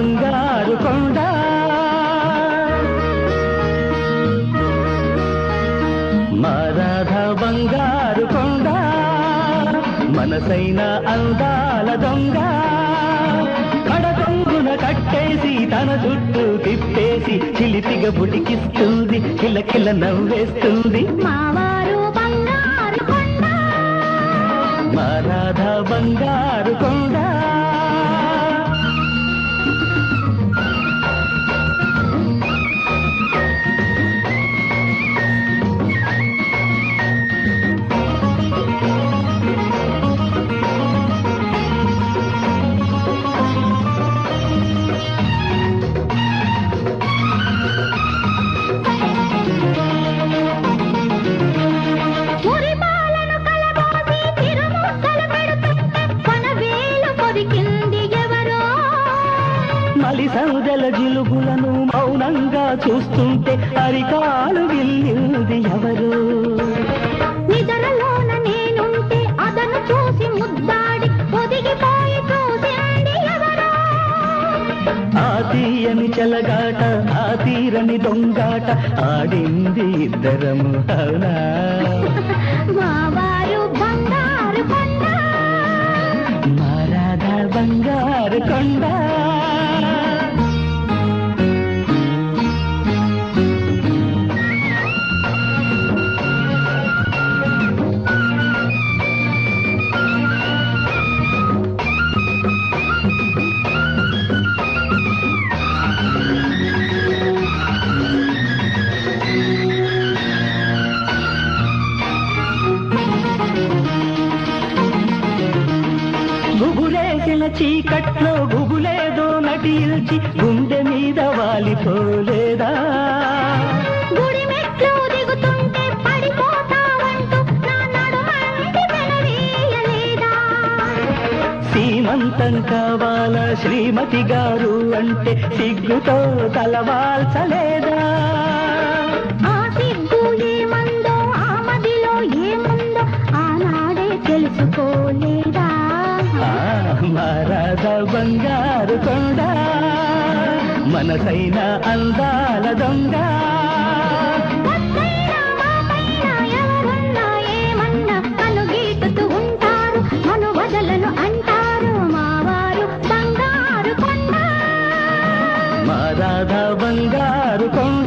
బంగారు కొండ మా రాధ బంగారు కొండ మనసైన అందాల దొంగ కడకొంగున కట్టేసి తన చుట్టూ తిప్పేసి చిలిపిగా బుడికిస్తుంది కిలకిల నవ్వేస్తుంది మావారు బంగారు కొండ మా రాధ బంగారు కొండ మలి సౌదల జిలుగులను మౌనంగా చూస్తుంటే అరికాలు విల్లింది ఎవరు నిద్రలోన నేనుంటే అదను చూసి ముద్దాడి ఒదిగిపోయి చూసింది ఎవరు ఆ తీయని చెలగాట ఆ తీరని దొంగాట ఆడింది ఇద్దరము అవునా మావారు బంగారు కొండ మా రాధ బంగారు కొండ గుబులేసిన చీకట్లో గుబులేదో నటిల్చి గుండె మీద వాలిపోలేదా గుడి మెట్లు దిగుతుంటే పడిపోతావంటూ నా నడుమంటి వెనవేయలేదా సీమంతం కావాలా శ్రీమతి గారు అంటే సిగ్గుతో తలవాల్చలేదా ఆ సిగ్గు ఏమందో ఆ మదిలో ఏముందో ఆనాడే తెలుసుకోలేదా మా రాధ బంగారు కొండ మనసైన అందాల దొంగ వద్దైనా మాపైనా ఎవరున్నా ఏమన్నా కనుగీటుతూ ఉంటారు మను వదలను అంటారు మావారు బంగారు కొండ మా రాధ బంగారు కొండ